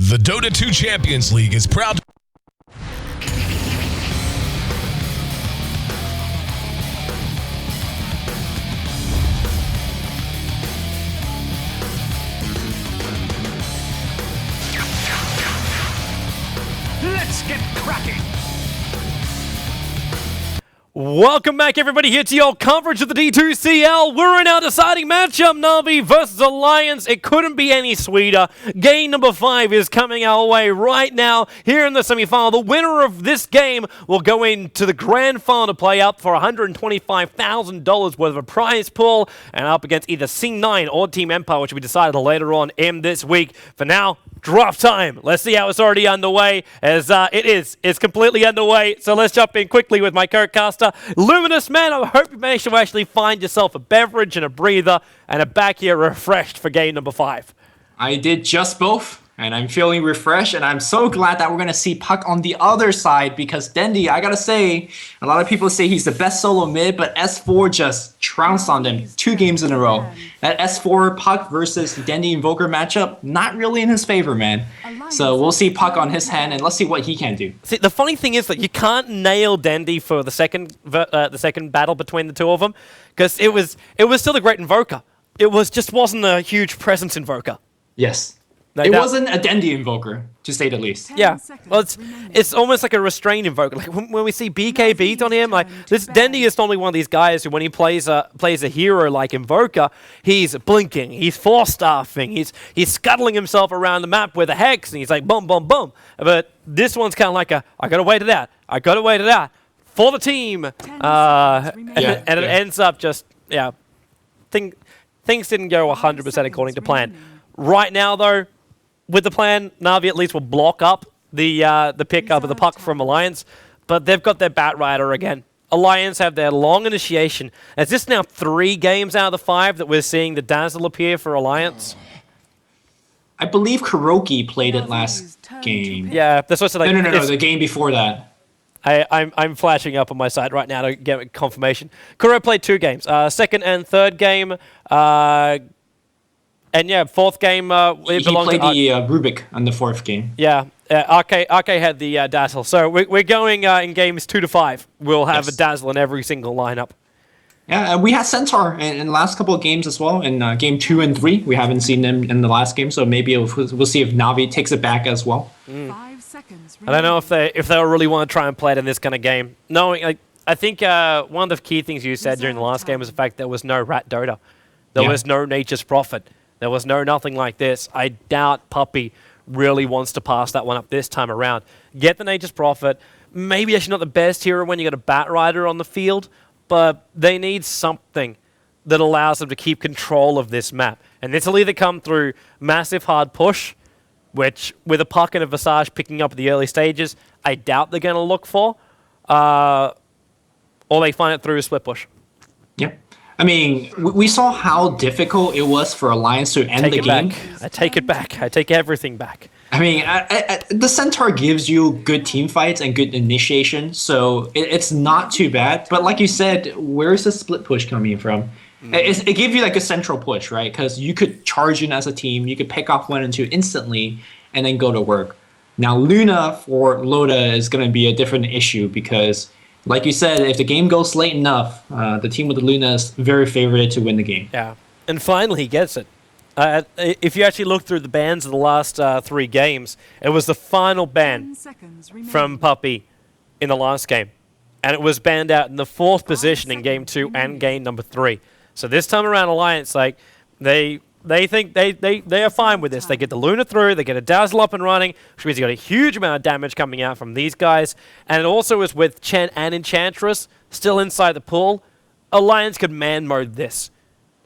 The Dota 2 Champions League is proud to... Let's get cracking! Welcome back, everybody, here to your coverage of the D2CL. We're in our deciding matchup, Na'Vi versus Alliance. It couldn't be any sweeter. Game number 5 is coming our way right now here in the semifinal. The winner of this game will go into the grand final to play up for $125,000 worth of a prize pool and up against either C9 or Team Empire, which will be decided later on in this week. For now, draft time. Let's see how it's already underway, as it's completely underway. So let's jump in quickly with my co-caster, Luminous. Man, I hope you managed to actually find yourself a beverage and a breather and are back here refreshed for game number 5. I did just both, and I'm feeling refreshed, and I'm so glad that we're going to see Puck on the other side, because Dendy, I gotta say, a lot of people say he's the best solo mid, but S4 just trounced on them 2 games in a row. That S4 Puck versus Dendy Invoker matchup, not really in his favor, man. So we'll see Puck on his hand, and let's see what he can do. See, the funny thing is that you can't nail Dendy for the second battle between the two of them, because it was still a great Invoker. It wasn't a huge presence Invoker. Yes. Like it that, wasn't a Dendy Invoker, to say the least. Yeah, well, it's almost like a restrained Invoker. Like when we see BK beat on him, like this Dendy is normally one of these guys who, when he plays a hero like Invoker, he's blinking, he's force staffing, he's scuttling himself around the map with a hex, and he's like boom, boom, boom. But this one's kind of like I gotta wait it out for the team, and it ends up just things didn't go 100% according to plan. Right now, though, with the plan, Na'Vi at least will block up the pickup of the Puck from Alliance, but they've got their Batrider again. Alliance have their long initiation. Is this now 3 games out of the 5 that we're seeing the Dazzle appear for Alliance? I believe Kuroki played it last game. Yeah, that's what's like. No, the game before that. I'm flashing up on my side right now to get confirmation. Kuro played 2 games, second and third game. And yeah, 4th game, he played the Rubik on the 4th game. Yeah, RK had the Dazzle. So we're going in games 2 to 5. We'll have a Dazzle in every single lineup. Yeah, we had Centaur in the last couple of games as well. In game 2 and 3, we haven't seen them in the last game, so maybe we'll see if Na'Vi takes it back as well. 5 seconds. I don't know if they really want to try and play it in this kind of game. No, I think one of the key things you said during the last game was the fact there was no Rat Dota. There was no Nature's Prophet. There was nothing like this. I doubt Puppy really wants to pass that one up this time around. Get the Nature's Prophet. Maybe actually not the best hero when you got a Batrider on the field, but they need something that allows them to keep control of this map. And this will either come through massive hard push, which with a Puck and a Visage picking up at the early stages, I doubt they're going to look for, or they find it through a split push. Yep. I mean, we saw how difficult it was for Alliance to end the game. I take it back. I take everything back. I mean, the Centaur gives you good team fights and good initiation, so it's not too bad. But like you said, where's the split push coming from? It gives you like a central push, right? Because you could charge in as a team, you could pick off 1 and 2 instantly, and then go to work. Now, Luna for Loda is going to be a different issue because, like you said, if the game goes late enough, the team with the Luna is very favored to win the game. Yeah, and finally he gets it. If you actually look through the bans of the last 3 games, it was the final ban from Puppy in the last game. And it was banned out in the 4th position in game 2 and game number 3. So this time around, Alliance, like, they think they are fine with this. They get the Luna through, they get a Dazzle up and running, which means you got a huge amount of damage coming out from these guys. And it also is with Chen and Enchantress still inside the pool. Alliance could man mode this.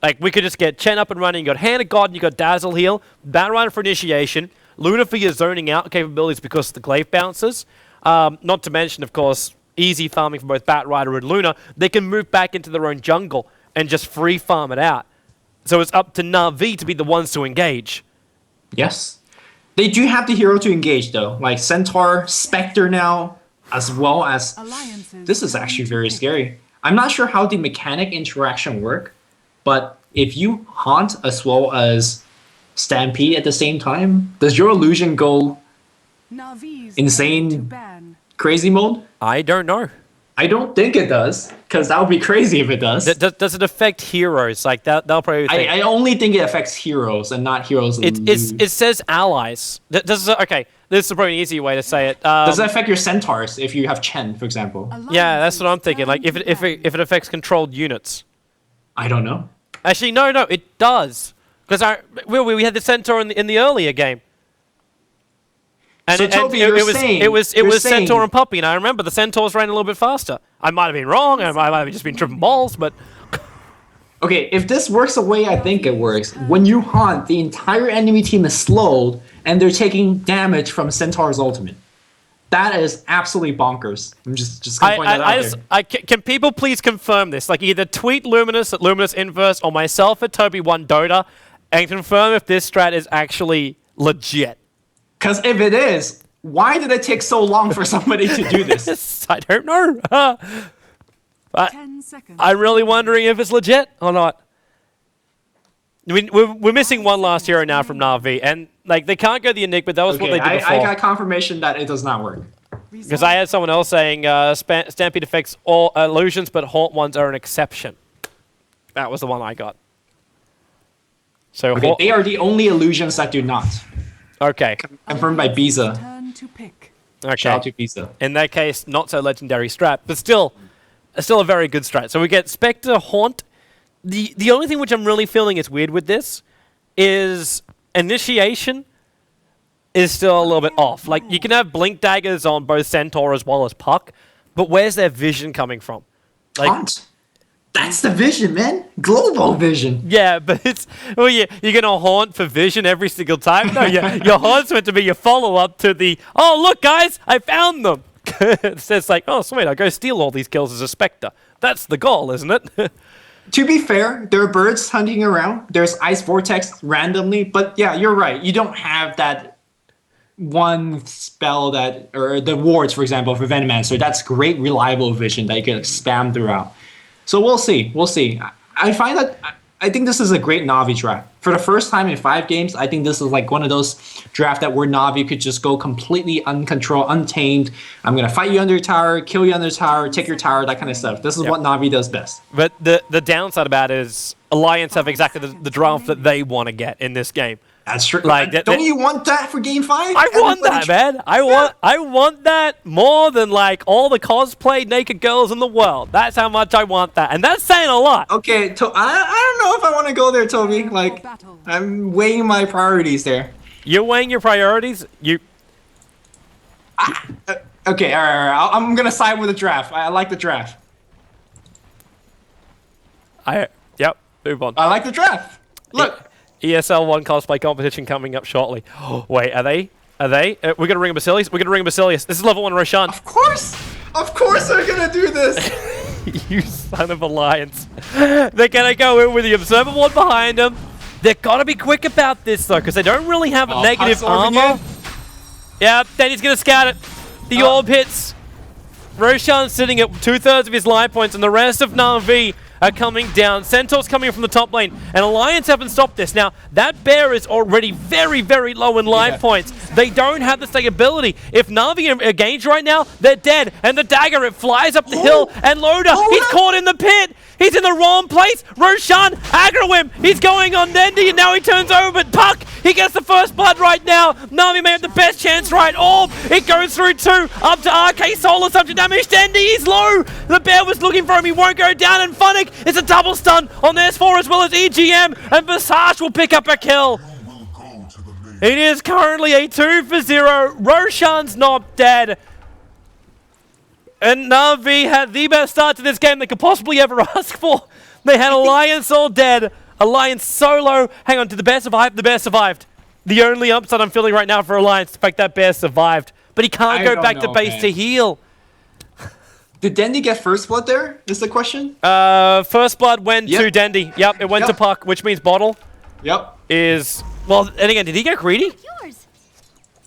Like, we could just get Chen up and running, you got Hand of God, and you got Dazzle heal, Batrider for initiation, Luna for your zoning out capabilities because of the Glaive bounces. Not to mention, of course, easy farming for both Batrider and Luna. They can move back into their own jungle and just free farm it out. So it's up to Na'Vi to be the ones to engage. Yes. They do have the hero to engage, though. Like Centaur, Spectre now, as well as... This is actually very scary. I'm not sure how the mechanic interaction work, but if you haunt as well as Stampede at the same time? Does your illusion go Navi's Insane. to ban. crazy mode? I don't know. I don't think it does, because that would be crazy if it does. Does it affect heroes? Like they'll probably think. I only think it affects heroes and not heroes. It says allies. Okay, this is probably an easier way to say it. Does it affect your centaurs if you have Chen, for example? Yeah, that's what I'm thinking. Like if it affects controlled units. I don't know. Actually, no, it does. Because we had the centaur in the earlier game. And So, Toby, you're saying- it was you're Centaur saying- and Puppy, and I remember the Centaurs ran a little bit faster. I might have been wrong, I might have just been tripping balls, but Okay, if this works the way I think it works, when you haunt, the entire enemy team is slowed, and they're taking damage from Centaur's ultimate. That is absolutely bonkers. I'm just gonna point that out there. can people please confirm this? Like either tweet Luminous at Luminous Inverse or myself at TobiWan Dota and confirm if this strat is actually legit. Because if it is, why did it take so long for somebody to do this? I don't know. 10 seconds. I'm really wondering if it's legit or not. I mean, we're missing one last hero now from Na'Vi, and like they can't go the Enigma. That was what Okay, they did before. I got confirmation that it does not work. Because I had someone else saying Stampede affects all illusions, but haunt ones are an exception. That was the one I got. So Okay, they are the only illusions that do not. okay. Confirmed by Biza. Turn to pick. Shout out Okay. to Biza. In that case, not so legendary strat, but still a very good strat. So we get Spectre, Haunt. The only thing which I'm really feeling is weird with this is Initiation is still a little bit off. Like, you can have Blink Daggers on both Centaur as well as Puck, but where's their vision coming from? Like, Haunt. That's the vision, man. Global vision. yeah, but it's... Well, you're going to haunt for vision every single time? No, your haunt's meant to be your follow-up to the, oh, look, guys, I found them. It's like, oh, sweet, I'll go steal all these kills as a Spectre. That's the goal, isn't it? To be fair, there are birds hunting around. There's Ice Vortex randomly. But yeah, you're right. You don't have that one spell that... Or the wards, for example, for Venomancer. That's great, reliable vision that you can spam throughout. So we'll see. We'll see. I find that I think this is a great Na'Vi draft. For the first time in 5 games, I think this is like one of those drafts that where Na'Vi could just go completely uncontrolled, untamed. I'm going to fight you under your tower, kill you under your tower, take your tower, that kind of stuff. This is what Na'Vi does best. But the downside about it is Alliance have exactly the draft that they want to get in this game. That's true. Like, Don't you want that for Game 5? I want that, man. I want that more than like all the cosplay naked girls in the world. That's how much I want that, and that's saying a lot. Okay, I don't know if I want to go there, Toby. Like, I'm weighing my priorities there. You're weighing your priorities. Okay, all right. I'm gonna side with the draft. I like the draft. Yep. Move on. I like the draft. Look. ESL 1 cosplay competition coming up shortly. Wait, are they? We're gonna ring a Basilius. This is level 1 Roshan. Of course they're gonna do this. You son of Alliance. They're gonna go in with the Observer Ward behind them. They've got to be quick about this though, because they don't really have negative armor. Yeah, then he's gonna scout it. The orb hits. Roshan's sitting at 2/3 of his life points, and the rest of Na'Vi are coming down. Centaur's coming from the top lane, and Alliance haven't stopped this. Now, that bear is already very, very low in life points. They don't have the stability. If Na'Vi are engaged right now, they're dead. And the dagger, it flies up the hill, and Loda, he's caught in the pit. He's in the wrong place. Roshan, aggro him. He's going on Dendi, and now he turns over, but Puck, he gets the first blood right now. Na'Vi may have the best chance right. Orb, it goes through 2, up to RK Solus, up to damage. Dendi, he's low. The bear was looking for him. He won't go down, and Funnick, it's a double stun on S4 as well as EGM, and Visage will pick up a kill. It is currently a 2 for 0. Roshan's not dead. And Na'Vi had the best start to this game they could possibly ever ask for. They had Alliance all dead. Alliance solo. Hang on, did the bear survive? The bear survived. The only upside I'm feeling right now for Alliance is the fact that bear survived. But he can't go back to base to heal. Did Dendi get first blood there? Is the question? First blood went to Dendi. Yep, it went to Puck, which means bottle. Yep. Well, and again, did he get greedy?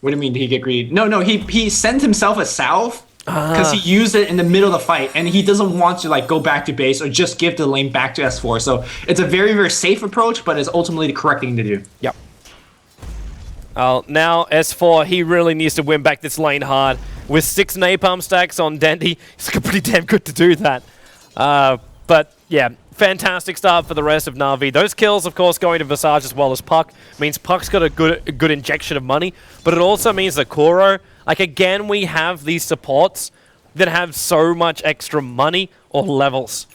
What do you mean, did he get greedy? No, he sent himself a salve because he used it in the middle of the fight, and he doesn't want to like go back to base or just give the lane back to S4. So it's a very, very safe approach, but it's ultimately the correct thing to do. Yep. Now S4, he really needs to win back this lane hard. With 6 napalm stacks on Dendy, it's pretty damn good to do that. But yeah, fantastic start for the rest of Na'Vi. Those kills, of course, going to Visage as well as Puck means Puck's got a good injection of money, but it also means that Kuro, like again, we have these supports that have so much extra money or levels.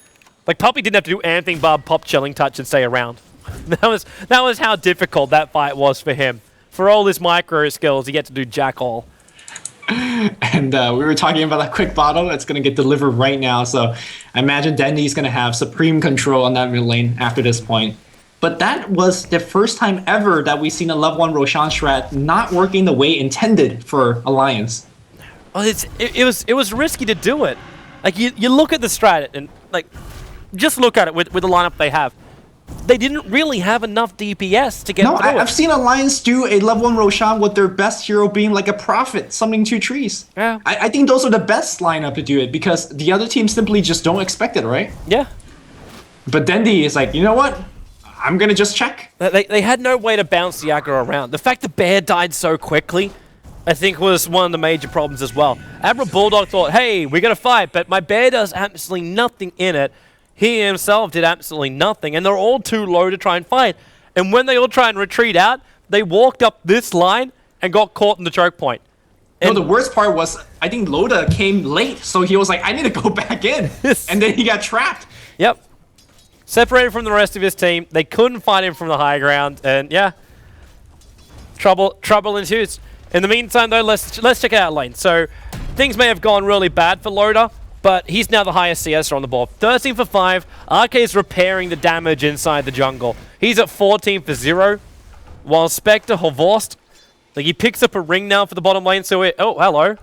Like Puppy didn't have to do anything but pop Chilling Touch and stay around. that was how difficult that fight was for him. For all his micro skills, he had to do jack all. And we were talking about that quick bottle that's going to get delivered right now. So I imagine Dendy's going to have supreme control on that mid lane after this point. But that was the first time ever that we've seen a level 1 Roshan strat not working the way intended for Alliance. Well, it was risky to do it. Like you look at the strat and like just look at it with the lineup they have. They didn't really have enough DPS to get through it. I've seen Alliance do a level 1 Roshan with their best hero being like a prophet, summoning 2 trees. Yeah. I think those are the best lineup to do it because the other teams simply just don't expect it, right? Yeah. But Dendy is like, you know what? I'm going to just check. They had no way to bounce the aggro around. The fact the bear died so quickly, I think, was one of the major problems as well. Admiral Bulldog thought, hey, we're going to fight, but my bear does absolutely nothing in it. He himself did absolutely nothing, and they're all too low to try and fight. And when they all try and retreat out, they walked up this line and got caught in the choke point. No, the worst part was, I think Loda came late, so he was like, I need to go back in. And then he got trapped. Yep. Separated from the rest of his team. They couldn't fight him from the high ground, and yeah. Trouble ensues. In the meantime, though, let's check out lane. So, things may have gone really bad for Loda, but he's now the highest CS on the board. 13 for 5. RK is repairing the damage inside the jungle. He's at 14 for 0. While Spectre Horvorst, like he picks up a ring now for the bottom lane. So oh, hello.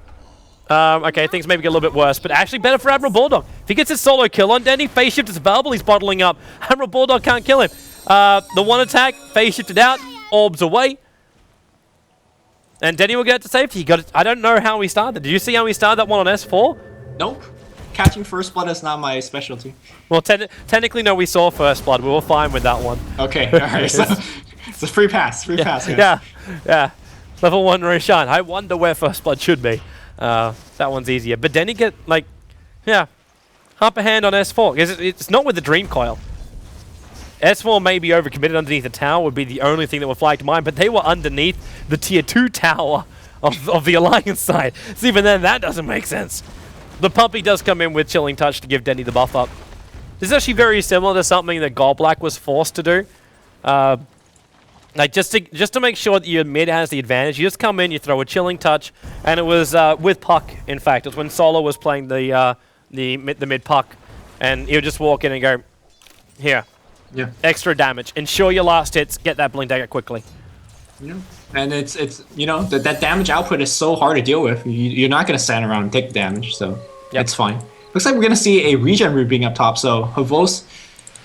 Okay, things maybe get a little bit worse, but actually better for Admiral Bulldog. If he gets his solo kill on Dendy, phase shift is available. He's bottling up. Admiral Bulldog can't kill him. The one attack, phase shifted out, orbs away. And Denny will get to safety. I don't know how he started. Did you see how he started that one on S4? Nope. Catching first blood is not my specialty. Well, technically, no, we saw first blood. We were fine with that one. Okay, alright, so it's a free pass, guys. Yeah. Level 1 Roshan. I wonder where first blood should be. That one's easier. But then you get, like, upper hand on S4. It's not with the Dream Coil. S4 may be overcommitted underneath the tower, would be the only thing that would flag to mind, but they were underneath the tier 2 tower of the Alliance side. So even then, that doesn't make sense. The Puppy does come in with Chilling Touch to give Dendy the buff up. This is actually very similar to something that Goldblack was forced to do. Like just to make sure that your mid has the advantage, you just come in, you throw a Chilling Touch, and it was with Puck. In fact, it was when Solo was playing the mid Puck, and he would just walk in and go, here, extra damage, ensure your last hits, get that Blink Dagger quickly. Yeah. And it's you know, that damage output is so hard to deal with. You're not gonna stand around and take the damage, so it's fine. Looks like we're gonna see a regen root being up top. So Havos,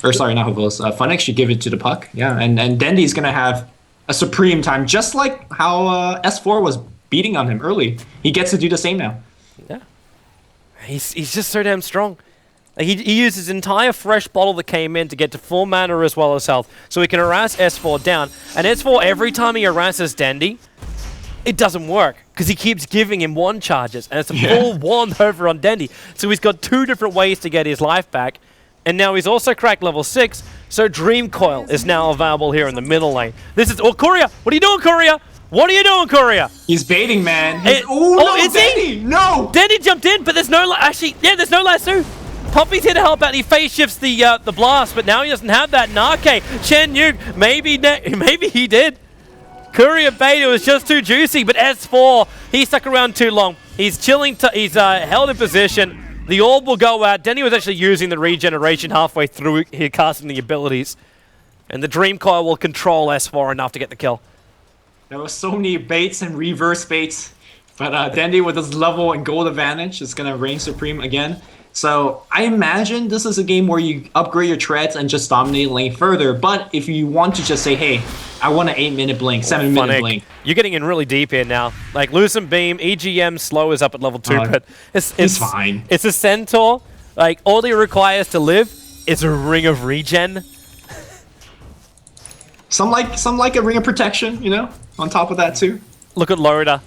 or sorry, not Havos. Funnex should give it to the Puck. Yeah, and Dendy's gonna have a supreme time, just like how S4 was beating on him early. He gets to do the same now. Yeah, he's just so damn strong. He used his entire fresh bottle that came in to get to full mana as well as health, so he can harass S4 down. And S4, every time he harasses Dendy, it doesn't work, because he keeps giving him one charges, and it's a full wand over on Dendy. So he's got 2 different ways to get his life back, and now he's also cracked level 6, so Dream Coil is now available here in the middle lane. This is, oh, Courier! What are you doing, Courier? What are you doing, Courier? He's baiting, man. Oh, no, is Dendy! No! Dendy jumped in, but there's no, actually, there's no lasso. Poppy's here to help out. He phase shifts the blast, but now he doesn't have that. Narke, Chen Yu, maybe he did. Courier Beta was just too juicy, but S4, he stuck around too long. He's chilling, he's held in position. The orb will go out. Denny was actually using the regeneration halfway through here, casting the abilities. And the Dream Coil will control S4 enough to get the kill. There were so many baits and reverse baits, but Dendy with his level and gold advantage is gonna reign supreme again. So I imagine this is a game where you upgrade your treads and just dominate lane further. But if you want to just say, hey, I want an 8-minute blink, 7-minute blink. You're getting in really deep here now. Like Lucent Beam, EGM slow is up at level 2, but it's fine. It's a Centaur. Like all he requires to live is a ring of regen. Some like a ring of protection, you know, on top of that too. Look at Loda.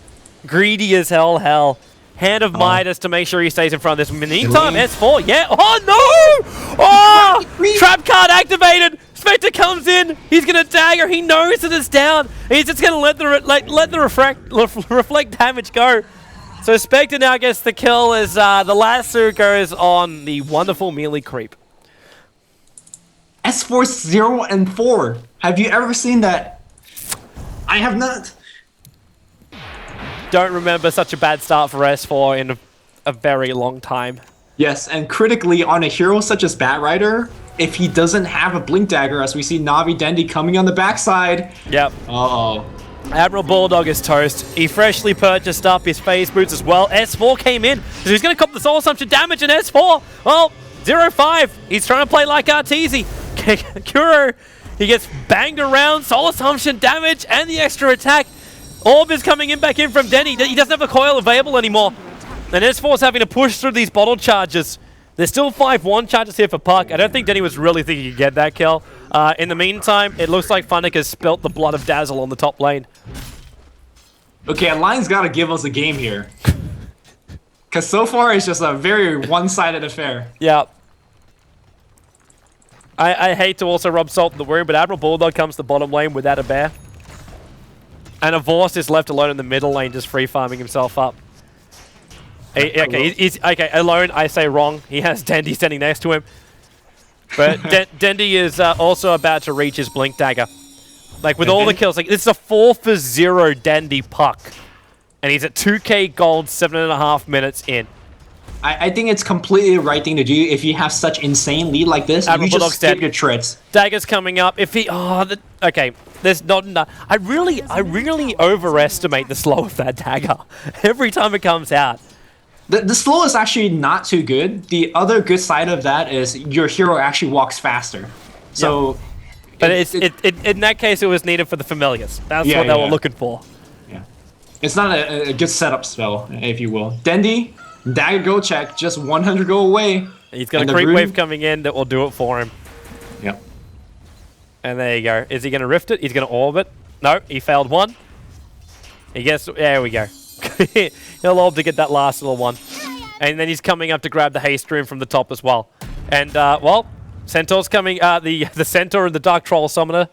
Greedy as hell. Hand of Midas to make sure he stays in front of this. Meantime, S4, yeah. Oh, no! Oh! Trap card activated. Spectre comes in. He's going to dagger. He knows that it's down. He's just going to let the reflect damage go. So Spectre now gets the kill as the lasso goes on the wonderful melee creep. S4 0 and 4. Have you ever seen that? I have not. Don't remember such a bad start for S4 in a very long time. Yes, and critically on a hero such as Batrider, if he doesn't have a Blink Dagger, as we see Navi Dendi coming on the backside. Yep. Uh-oh. Admiral Bulldog is toast. He freshly purchased up his phase boots as well. S4 came in, so he's going to cop the soul assumption damage, and S4, well, 0-5. He's trying to play like Arteezy. Kuro, he gets banged around, soul assumption damage, and the extra attack. Orb is coming in back in from Denny. He doesn't have a coil available anymore. And S4's having to push through these bottle charges. There's still 5-1 charges here for Puck. I don't think Denny was really thinking he'd get that kill. In the meantime, it looks like Funnick has spilt the blood of Dazzle on the top lane. Okay, Alliance gotta give us a game here. Because so far it's just a very one-sided affair. Yeah. I hate to also rub salt in the wound, but Admiral Bulldog comes to bottom lane without a bear. And Avorst is left alone in the middle lane, just free farming himself up. He's alone. I say wrong. He has Dendi standing next to him. But Dendi is also about to reach his Blink Dagger. Like with all the kills, like this is a 4-for-0 Dendi Puck. And he's at 2k gold, 7.5 minutes in. I think it's completely the right thing to do if you have such insane lead like this. Admiral You just Bulldog's skip dead. your trits. Dagger's coming up. If he, okay, there's not enough. I really overestimate the slow of that dagger every time it comes out. The slow is actually not too good. The other good side of that is your hero actually walks faster. So, but in that case, it was needed for the familiars. That's what they were looking for. Yeah, it's not a good setup spell, if you will. Dendi, dagger go check, just 100 go away. He's got a creep wave coming in that will do it for him. Yep. And there you go. Is he going to rift it? He's going to orb it. No, he failed one. He gets. There we go. He'll orb to get that last little one. And then he's coming up to grab the haste rune from the top as well. And, well, Centaur's coming. The Centaur and the Dark Troll Summoner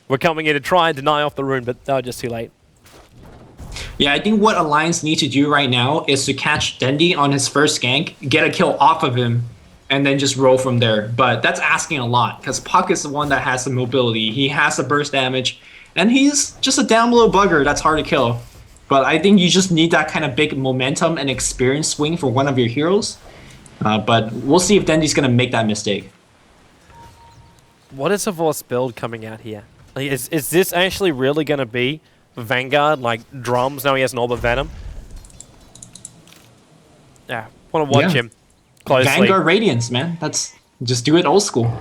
were coming in to try and deny off the rune, but they were just too late. Yeah, I think what Alliance need to do right now is to catch Dendi on his first gank, get a kill off of him, and then just roll from there. But that's asking a lot, because Puck is the one that has the mobility. He has the burst damage, and he's just a down low bugger that's hard to kill. But I think you just need that kind of big momentum and experience swing for one of your heroes. But we'll see if Dendi's going to make that mistake. What is Avorst's build coming out here? Like, is this actually really going to be Vanguard, like drums? Now he has an Orb of Venom. Yeah, want to watch him closely. Vanguard Radiance, man. That's just do it old school.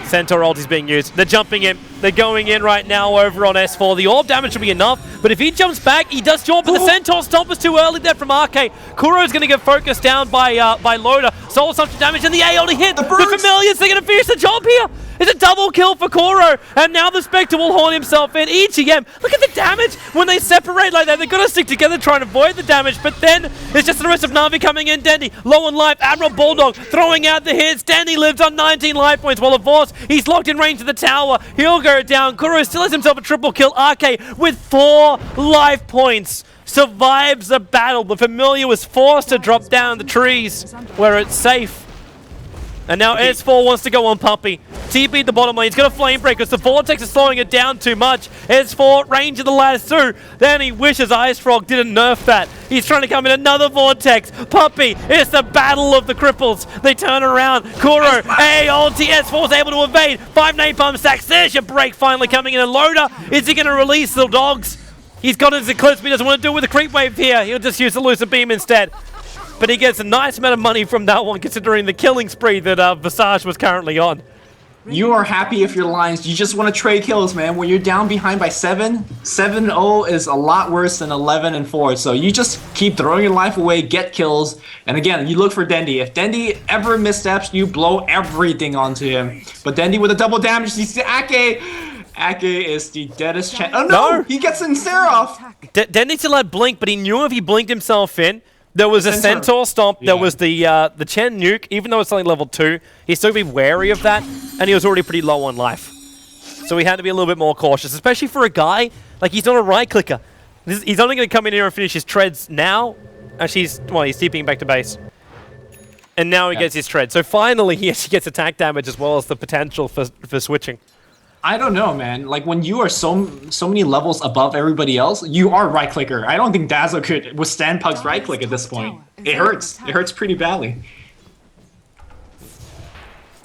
Centaur ult is being used. They're jumping in. They're going in right now over on S4. The orb damage will be enough, but if he jumps back, he does jump, but the Centaur stomp is too early there from RK. Kuro's going to get focused down by Loda. Soul assumption damage, and the A only hit. The Familiars, they're going to finish the job here. It's a double kill for Kuro, and now the Spectre will horn himself in. EGM, look at the damage when they separate like that. They're going to stick together trying to avoid the damage, but then it's just the rest of Na'Vi coming in. Dendi, low on life. Admiral Bulldog throwing out the hits. Dendi lives on 19 life points, while Avorst, he's locked in range of the tower. He'll go down. Kuro still has himself a triple kill. RK with 4 life points survives the battle. The Familiar was forced to drop down the trees where it's safe. And now S4 wants to go on Puppy. TP the bottom lane. He's got a flame break because the Vortex is slowing it down too much. S4, range of the lasso. Then he wishes Ice Frog didn't nerf that. He's trying to come in another Vortex. Puppy, it's the battle of the cripples. They turn around. Kuro, ulti. S4 is able to evade. 5 napalm stacks. There's your break finally coming in. And Loda, is he going to release the dogs? He's got his Eclipse, but he doesn't want to do it with a creep wave here. He'll just use the Lucid Beam instead. But he gets a nice amount of money from that one, considering the killing spree that Visage was currently on. You are happy if you're Lions. You just want to trade kills, man. When you're down behind by 7-0 is a lot worse than 11-4. So you just keep throwing your life away, get kills. And again, you look for Dendi. If Dendi ever missteps, you blow everything onto him. But Dendi with a double damage, you see Ake. Ake is the deadest chance. Oh no! No. He gets in off. Attack. Dendy still had blink, but he knew if he blinked himself in, there was a Centaur. Centaur stomp, there Yeah. was the Chen nuke, even though it's only level 2, he'd still be wary of that, and he was already pretty low on life. So he had to be a little bit more cautious, especially for a guy, like he's not a right clicker. He's only going to come in here and finish his treads now. Actually, he's TPing back to base. And now he gets his tread. So finally, he actually gets attack damage as well as the potential for switching. I don't know, man. Like when you are so many levels above everybody else, you are right clicker. I don't think Dazzle could withstand Pug's right click at this point. It hurts. It hurts pretty badly.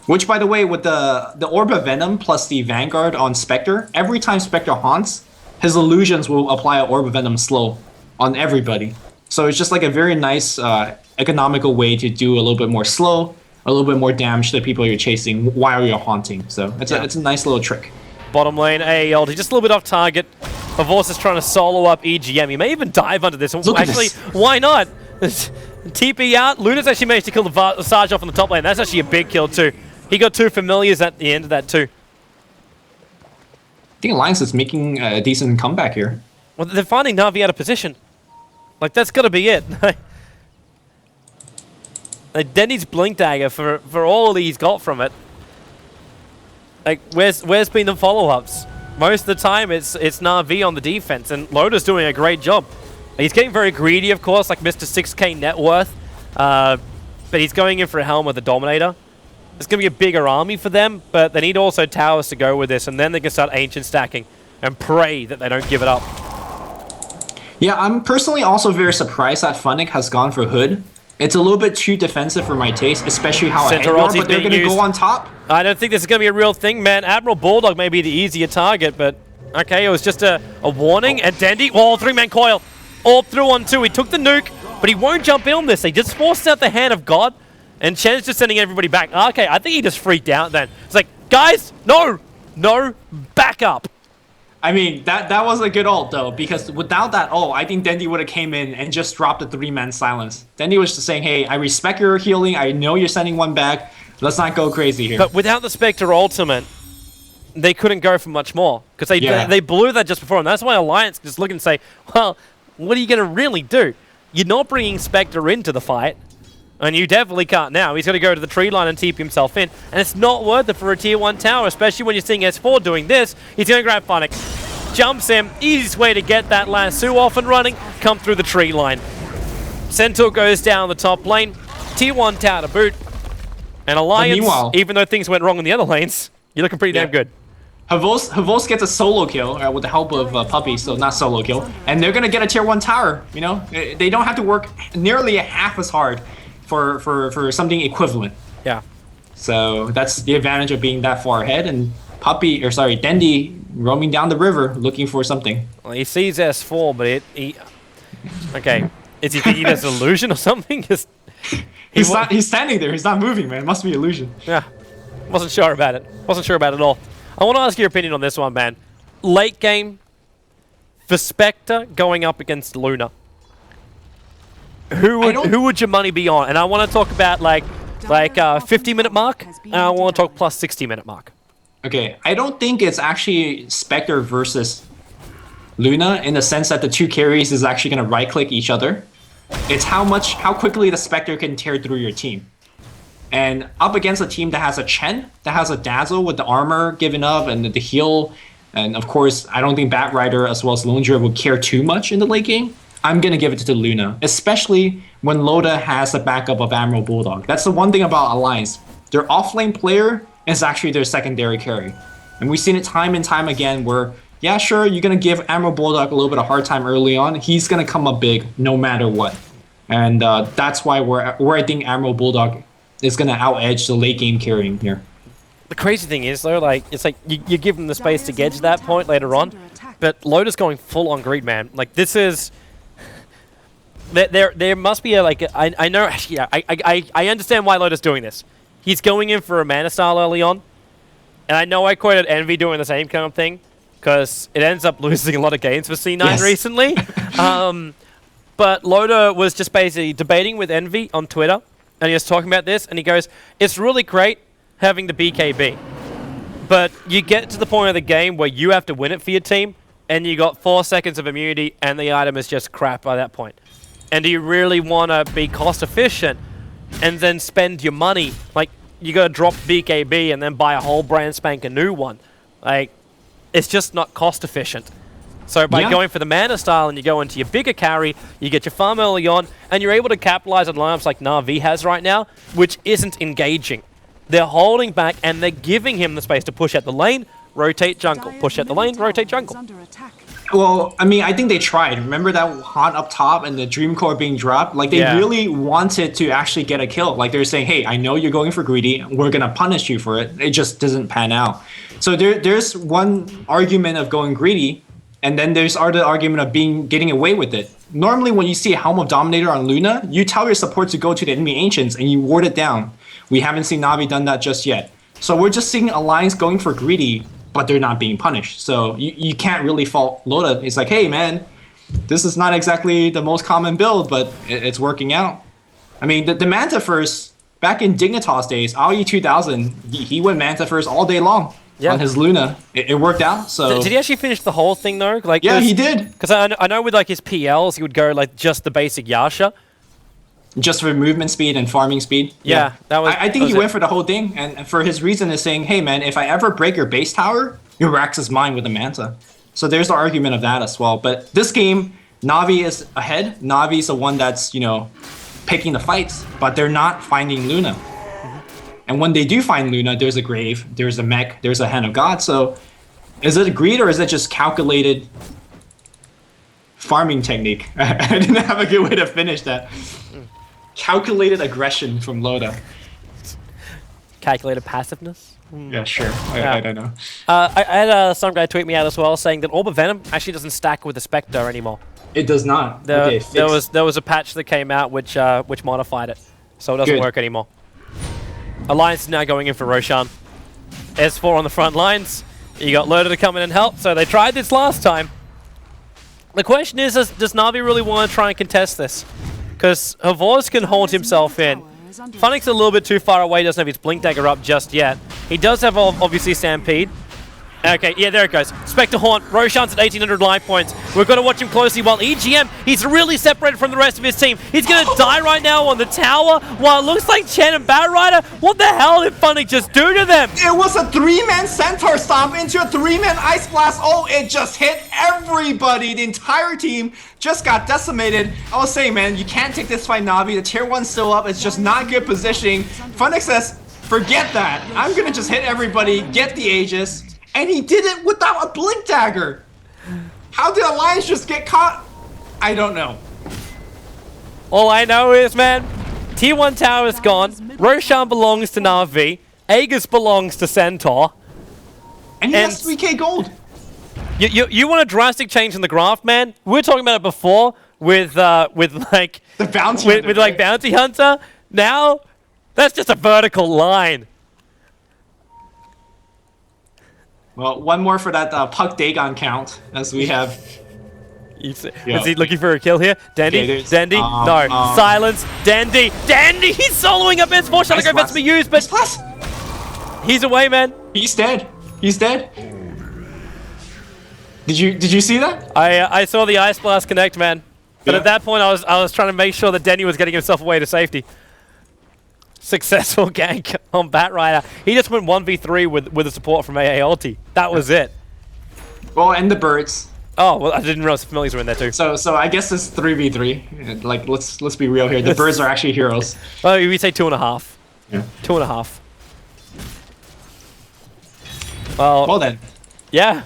Which, by the way, with the Orb of Venom plus the Vanguard on Spectre, every time Spectre haunts, his illusions will apply an Orb of Venom slow on everybody. So it's just like a very nice, economical way to do a little bit more slow, a little bit more damage to the people you're chasing while you're haunting. So it's a nice little trick. Bottom lane, AELD, just a little bit off target. Pavos is trying to solo up EGM. He may even dive under this. Look at Actually, this. why not? TP out. Luna's actually managed to kill the Sarge off on the top lane. That's actually a big kill too. He got 2 familiars at the end of that too. I think Alliance is making a decent comeback here. Well, they're finding Na'Vi out of position. Like, that's got to be it. Like, Denny's Blink Dagger, for all he's got from it, like, where's been the follow-ups? Most of the time, it's Na'Vi on the defense, and Loda's doing a great job. He's getting very greedy, of course, like Mr. 6k net worth, but he's going in for a Helm with the Dominator. It's going to be a bigger army for them, but they need also towers to go with this, and then they can start Ancient stacking and pray that they don't give it up. Yeah, I'm personally also very surprised that Funnick has gone for Hood. It's a little bit too defensive for my taste, especially how ahead Centaur you are, ulti's but they're being going to used. go on top. I don't think this is going to be a real thing, man. Admiral Bulldog may be the easier target, but okay, it was just a warning. And Dandy, 3-man coil. All through on 2. He took the nuke, but he won't jump in on this. He just forced out the hand of God, and Chen's just sending everybody back. Okay, I think he just freaked out then. It's like, guys, no, back up. I mean, that was a good ult, though, because without that ult, I think Dendi would have came in and just dropped the 3-man silence. Dendi was just saying, hey, I respect your healing. I know you're sending one back. Let's not go crazy here. But without the Spectre ultimate, they couldn't go for much more. Because they blew that just before. And that's why Alliance just look and say, well, what are you going to really do? You're not bringing Spectre into the fight. And you definitely can't now. He's going to go to the tree line and TP himself in. And it's not worth it for a tier 1 tower, especially when you're seeing S4 doing this. He's going to grab Funnick. Jumps him. Easiest way to get that lasso off and running. Come through the tree line. Centaur goes down the top lane. Tier 1 tower to boot. And Alliance, meanwhile, even though things went wrong in the other lanes, you're looking pretty damn good. Havos gets a solo kill with the help of Puppy, so not solo kill. And they're going to get a tier 1 tower, you know? They don't have to work nearly half as hard for something equivalent. Yeah. So that's the advantage of being that far ahead. And Dendi roaming down the river looking for something. Well, he sees S4, but okay. Is he thinking that's an illusion or something? He's standing there. He's not moving, man. It must be illusion. Yeah. Wasn't sure about it. Wasn't sure about it at all. I want to ask your opinion on this one, man. Late game for Spectre going up against Luna. Who would your money be on? And I want to talk about like 50-minute mark, and I want to talk plus 60-minute mark. Okay, I don't think it's actually Spectre versus Luna in the sense that the 2 carries is actually going to right-click each other. It's how quickly the Spectre can tear through your team. And up against a team that has a Chen, that has a Dazzle with the armor given up and the heal, and of course, I don't think Batrider as well as Lundra would care too much in the late game. I'm going to give it to Luna, especially when Loda has the backup of Admiral Bulldog. That's the one thing about Alliance. Their offlane player is actually their secondary carry. And we've seen it time and time again where, yeah, sure, you're going to give Admiral Bulldog a little bit of hard time early on. He's going to come up big no matter what. And that's why where I think Admiral Bulldog is going to out-edge the late game carrying here. The crazy thing is, though, like it's like you give them the space to get to that point later on, but Loda's going full on greed, man. Like this is... There must be I know, yeah, I understand why Loda's doing this. He's going in for a mana style early on, and I know I quoted Envy doing the same kind of thing, because it ends up losing a lot of games for C9 recently. But Loda was just basically debating with Envy on Twitter, and he was talking about this, and he goes, it's really great having the BKB, But you get to the point of the game where you have to win it for your team, and you got 4 seconds of immunity, and the item is just crap by that point. And do you really want to be cost efficient and then spend your money? Like, you got to drop BKB and then buy a whole brand spanking new one. Like, it's just not cost efficient. So by going for the mana style and you go into your bigger carry, you get your farm early on, and you're able to capitalize on lineups like Na'Vi has right now, which isn't engaging. They're holding back and they're giving him the space to push out the lane, rotate jungle, push out the lane, rotate jungle. Well, I mean, I think they tried. Remember that haunt up top and the Dream Core being dropped? Like, they really wanted to actually get a kill. Like, they're saying, hey, I know you're going for greedy. We're going to punish you for it. It just doesn't pan out. So there's one argument of going greedy, and then there's the argument of getting away with it. Normally, when you see a Helm of Dominator on Luna, you tell your support to go to the enemy Ancients, and you ward it down. We haven't seen Na'Vi done that just yet. So we're just seeing Alliance going for greedy, but they're not being punished. So you can't really fault Loda. It's like, hey, man, this is not exactly the most common build, but it's working out. I mean, the Manta first, back in Dignitas days, AOE 2000, he went Manta first all day long on his Luna. It worked out. So did he actually finish the whole thing, though? Like, yeah, he did. Because I know with like his PLs, he would go like just the basic Yasha. Just for movement speed and farming speed. Yeah, that was. I think he went for the whole thing, and for his reason is saying, hey man, if I ever break your base tower, your Rax is mine with a Manta. So there's the argument of that as well. But this game, Na'Vi is ahead. Na'Vi is the one that's, picking the fights, but they're not finding Luna. And when they do find Luna, there's a grave, there's a mech, there's a hand of God. So is it a greed or is it just calculated farming technique? I didn't have a good way to finish that. Calculated aggression from Loda. Calculated passiveness? Yeah, sure. I don't know. I had some guy tweet me out as well saying that Orb of Venom actually doesn't stack with the Spectre anymore. It does not. There was a patch that came out which modified it, so it doesn't work anymore. Alliance is now going in for Roshan. S4 on the front lines. You got Loda to come in and help, so they tried this last time. The question is, does Na'Vi really want to try and contest this? Because Havors can hold himself in. Funnick's a little bit too far away, doesn't have his Blink Dagger up just yet. He does have, obviously, Stampede. Okay, yeah, there it goes. Spectre Haunt, Roshan's at 1800 life points. We've got to watch him closely while EGM, he's really separated from the rest of his team. He's going to die right now on the tower while it looks like Chen and Batrider. What the hell did Funnick just do to them? It was a 3-man Centaur Stomp into a 3-man Ice Blast. Oh, it just hit everybody. The entire team just got decimated. I was saying, man, you can't take this fight, Na'Vi. The tier 1's still up. It's just not good positioning. Funnick says, forget that. I'm going to just hit everybody, get the Aegis. And he did it without a Blink Dagger. How did Alliance just get caught? I don't know. All I know is, man, Tier 1 tower is gone. Roshan belongs to Na'Vi. Aegis belongs to Centaur. And he has 3k gold. You want a drastic change in the graph, man? We were talking about it before with like the bounty hunter, with like Bounty Hunter. Now, that's just a vertical line. Well, one more for that Puck Dagon count, as we have. Is he looking for a kill here? Dandy? Dandy? No. Silence. Dandy! Dandy! He's soloing up S4. Shadow Grave has to be used, but he's away, man. He's dead. He's dead. Did you see that? I saw the Ice Blast connect, man. But at that point, I was trying to make sure that Dandy was getting himself away to safety. Successful gank on Batrider. He just went 1v3 with the support from AA ulti. That was it. Well, and the birds. Oh, well, I didn't realize the familiars were in there too. So I guess it's 3v3. Like, let's be real here. The birds are actually heroes. Oh, we say 2.5. Yeah. 2.5. Well then. Yeah.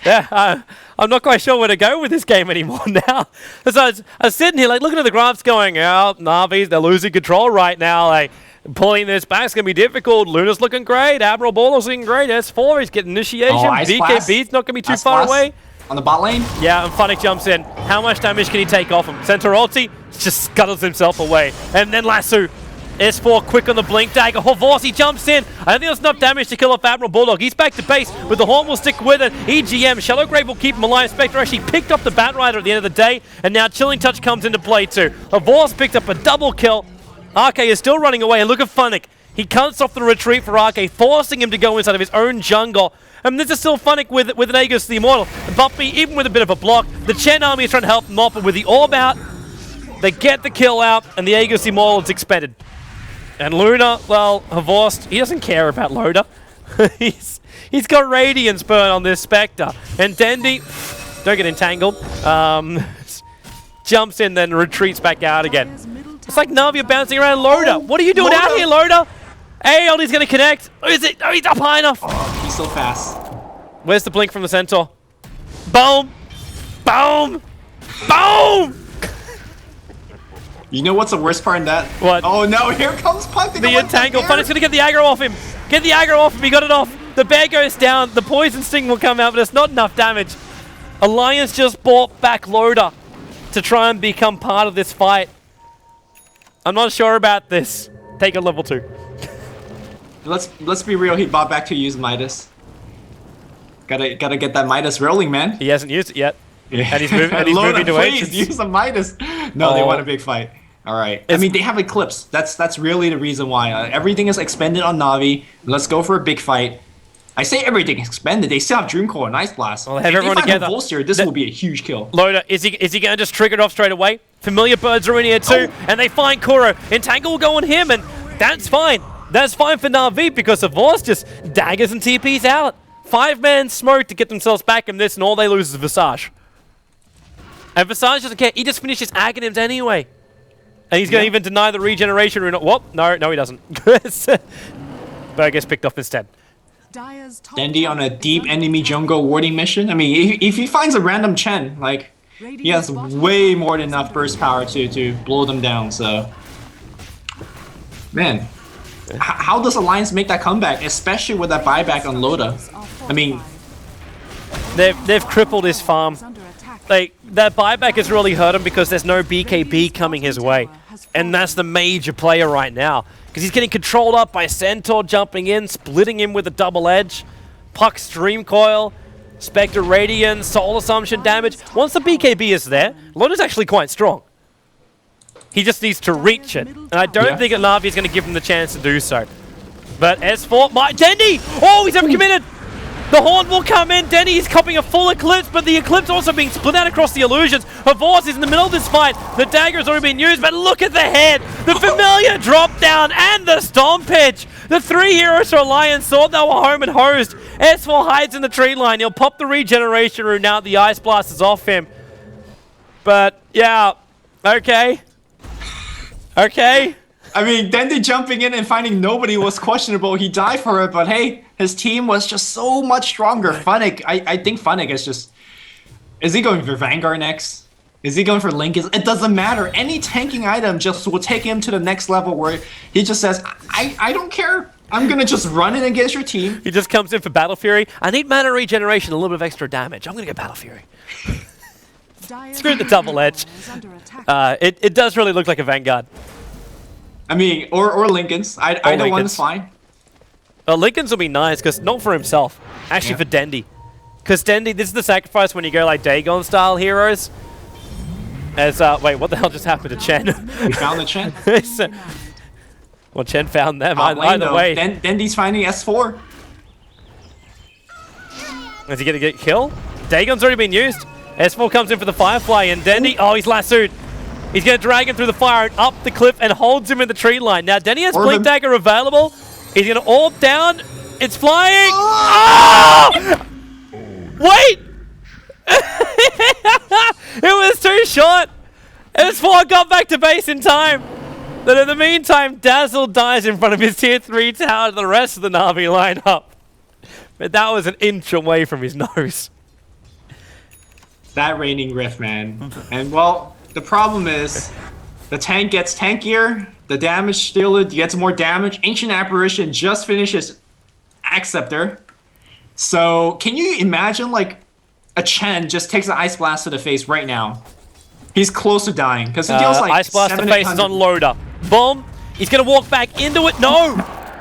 Yeah. I'm not quite sure where to go with this game anymore now. So I was sitting here, like, looking at the graphs going, oh, Na'Vis, they're losing control right now. Like, pulling this back's going to be difficult. Luna's looking great. Admiral Baller's looking great. S4, he's getting initiation. BKB's not going to be too far away. On the bot lane? Yeah, and Funnick jumps in. How much damage can he take off him? Centaur ulti just scuttles himself away. And then Lasso. S4 quick on the Blink Dagger. Hovorsi jumps in. I don't think that's enough damage to kill off Admiral Bulldog. He's back to base, but the Horn will stick with it. EGM, Shallow Grave will keep him alive. Spectre actually picked up the Batrider at the end of the day, and now Chilling Touch comes into play too. Havors picked up a double kill. RK is still running away, and look at Funnick. He cuts off the retreat for RK, forcing him to go inside of his own jungle. And this is still Funnick with an Aegis the Immortal. Bumpy, even with a bit of a block, the Chen army is trying to help him off, but with the orb out, they get the kill out, and the Aegis the Immortal is expended. And Luna, well, Havorst, he doesn't care about Loda. he's got Radiance burn on this Spectre. And Dendi, don't get entangled, jumps in, then retreats back out again. It's like Na'Vi bouncing around Loda. What are you doing out here, Loda? Aeoli's going to connect. Oh, is it? Oh, he's up high enough. Oh, he's so fast. Where's the blink from the Centaur? Boom! Boom! Boom! You know what's the worst part in that? What? Oh no, here comes Puck. The entangle. Funnick's going to get the aggro off him. Get the aggro off him. He got it off. The bear goes down. The poison sting will come out, but it's not enough damage. Alliance just bought back Loda to try and become part of this fight. I'm not sure about this. Take a level 2. Let's be real. He bought back to use Midas. Gotta get that Midas rolling, man. He hasn't used it yet. Yeah. And he's moving to please Ancients. use a Midas. No, they want a big fight. All right. I mean, they have Eclipse. That's really the reason why. Everything is expended on Na'Vi. Let's go for a big fight. I say everything is expended. They still have Dreamcore and Ice Blast. Well, they have everyone together. Here, this will be a huge kill. Loda, is he going to just trigger it off straight away? Familiar birds are in here too, and they find Kuro. Entangle will go on him, and that's fine. That's fine for Na'Vi because Havorst just daggers and TPs out. 5-man smoke to get themselves back in this, and all they lose is Visage. And Visage doesn't care. He just finishes Aghanims anyway. And he's going to even deny the regeneration rune. Whoop, no, he doesn't. But gets picked off instead. Dendi on a deep enemy jungle warding mission. I mean, if he finds a random Chen, like, he has way more than enough burst power to blow them down, so... Man, how does Alliance make that comeback, especially with that buyback on Loda? I mean... They've crippled his farm. Like, that buyback has really hurt him because there's no BKB coming his way. And that's the major player right now. Because he's getting controlled up by Centaur jumping in, splitting him with a double edge. Puck Stream Coil, Spectre Radiance, Soul Assumption damage. Once the BKB is there, Loda's actually quite strong. He just needs to reach it. And I don't think Na'Vi is going to give him the chance to do so. But S4, Dendi! Oh, he's committed! The Horn will come in. Dendi is copying a full Eclipse, but the Eclipse also being split out across the illusions. Havorst is in the middle of this fight. The dagger has already been used, but look at the head. The Familiar drop down and the Stomp Pitch. The 3 heroes for Alliance thought they were home and hosed. S4 hides in the tree line. He'll pop the regeneration rune now. The Ice Blast is off him. But, yeah. Okay. Okay. I mean, Dendi jumping in and finding nobody was questionable. He died for it, but hey, his team was just so much stronger. Funnick, I think Funnick is just... Is he going for Vanguard next? Is he going for Lincoln? It doesn't matter. Any tanking item just will take him to the next level where he just says, I don't care. I'm going to just run in against your team. He just comes in for Battle Fury. I need mana regeneration, a little bit of extra damage. I'm going to get Battle Fury. Screw the double edge. It does really look like a Vanguard. I mean, or Lincoln's. Either one's fine. Lincoln's will be nice, because not for himself. Actually for Dendi. Because Dendi, this is the sacrifice when you go like Dagon style heroes. As, wait, what the hell just happened to Chen? We found the Chen. Well, Chen found them. Either way. Dendi's finding S4. Is he going to get killed? Dagon's already been used. S4 comes in for the Firefly, and Dendi, oh, he's lassoed. He's going to drag him through the fire and up the cliff and holds him in the tree line. Now, Dendi has Blink Dagger available. He's going to orb down. It's flying. Oh! Wait! It was too short. S4 got back to base in time. But in the meantime, Dazzle dies in front of his tier 3 tower to the rest of the Na'Vi lineup. But that was an inch away from his nose. That Raining Rift, man. And, well, the problem is the tank gets tankier, the damage dealer gets more damage. Ancient Apparition just finishes Acceptor. So, can you imagine, like, a Chen just takes an Ice Blast to the face right now? He's close to dying, because he deals like Ice Blast to the face is on Loda. Boom! He's going to walk back into it. No!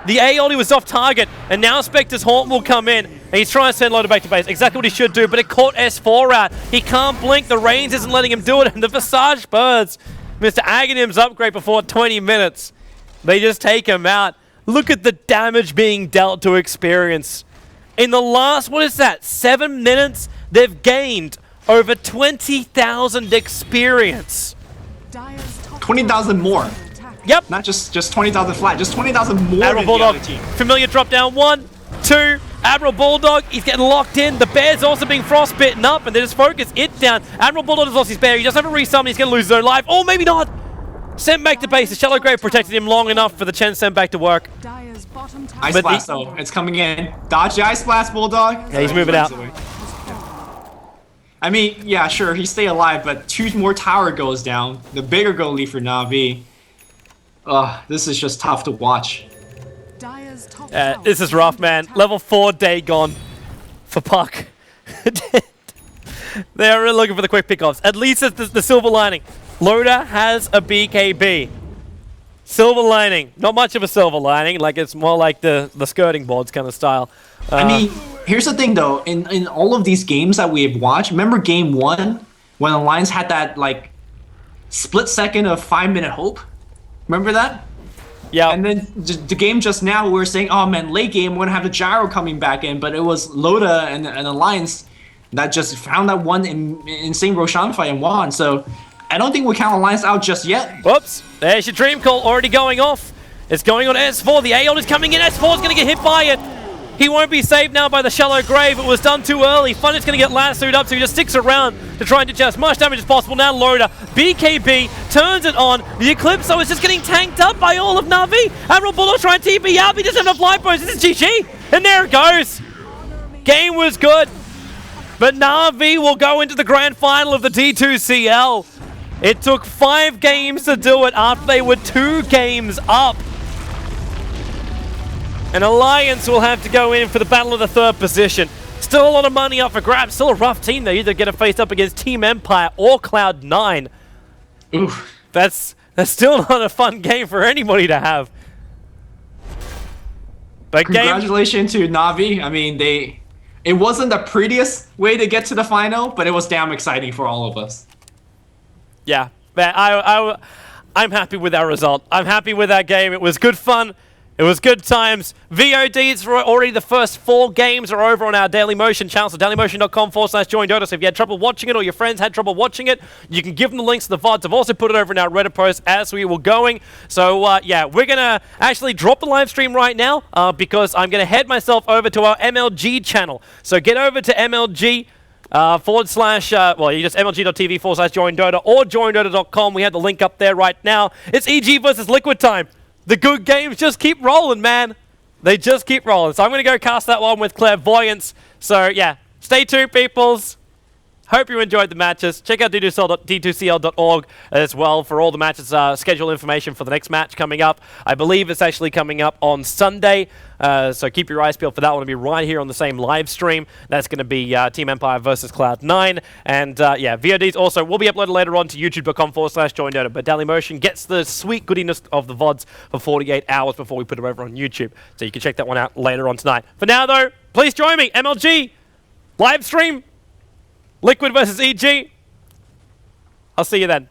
The Aeoli was off target, and now Spectre's Haunt will come in, and he's trying to send Loda back to base. Exactly what he should do, but it caught S4 out. He can't blink, the Reigns isn't letting him do it, and the Visage Birds. Mr. Aghanim's upgrade before 20 minutes. They just take him out. Look at the damage being dealt to Experience. In the last, what is that, 7 minutes, they've gained over 20,000 experience. 20,000 more. Yep. Not just 20,000 flat, just 20,000 more Admiral than the Bulldog, other team. familiar drop down, 1, 2. Admiral Bulldog, he's getting locked in. The bear's also being frostbitten up, and they just focus it down. Admiral Bulldog has lost his bear. He doesn't have a resummon. He's going to lose his own life. Oh, maybe not. Sent back to base. The Shallow Grave protected him long enough for the Chen sent back to work. Ice Blast, though. It's coming in. Dodge the Ice Blast, Bulldog. Yeah, he's moving out. I mean, yeah, sure, he stay alive, but 2 more tower goes down. The bigger goal lead for Na'Vi. Ugh, this is just tough to watch. This is rough, man. Level 4 day gone for Puck. They're really looking for the quick pickoffs. At least it's the silver lining. Loda has a BKB. Silver lining. Not much of a silver lining. Like, it's more like the skirting boards kind of style. I mean, here's the thing, though. In all of these games that we have watched, remember game 1 when Alliance had that, like, split second of 5-minute hope? Remember that? Yeah. And then the game just now, we were saying, oh man, late game, we're going to have the gyro coming back in, but it was Loda and Alliance that just found that one insane Roshan fight and won. So I don't think we count Alliance out just yet. Whoops. There's your Dream Call already going off. It's going on S4. The Aeon is coming in. S4 is going to get hit by it. He won't be saved now by the Shallow Grave. It was done too early. Fun is going to get lassoed up, so he just sticks around to try and do as much damage as possible. Now Loda, BKB, turns it on. The Eclipse, though, is just getting tanked up by all of Na'Vi. Admiral Bulldog trying to TP out. He doesn't have enough life points. This is GG. And there it goes. Game was good. But Na'Vi will go into the grand final of the D2CL. It took 5 games to do it after they were 2 games up. And Alliance will have to go in for the battle of the 3rd position. Still a lot of money up for grabs. Still a rough team. They either get to face up against Team Empire or Cloud9. Oof. That's still not a fun game for anybody to have. But congratulations to Na'Vi. I mean, it wasn't the prettiest way to get to the final, but it was damn exciting for all of us. Yeah, man, I'm happy with that result. I'm happy with that game. It was good fun. It was good times. VODs for already the first 4 games are over on our Dailymotion channel, so dailymotion.com/join Dota. So if you had trouble watching it or your friends had trouble watching it, you can give them the links to the VODs. I've also put it over in our Reddit post as we were going. So yeah, we're going to actually drop the live stream right now because I'm going to head myself over to our MLG channel. So get over to MLG. Well, you just mlg.tv/join Dota or joindota.com. We have the link up there right now. It's EG versus Liquid time. The good games just keep rolling, man. They just keep rolling. So I'm going to go cast that one with Clairvoyance. So yeah, stay tuned, peoples. Hope you enjoyed the matches. Check out d2cl.org as well for all the matches, schedule information for the next match coming up. I believe it's actually coming up on Sunday, so keep your eyes peeled for that one. It'll be right here on the same live stream. That's going to be Team Empire versus Cloud9. And yeah, VODs also will be uploaded later on to youtube.com/join Dota. But Dailymotion gets the sweet goodiness of the VODs for 48 hours before we put it over on YouTube. So you can check that one out later on tonight. For now, though, please join me. MLG, live stream. Liquid versus EG. I'll see you then.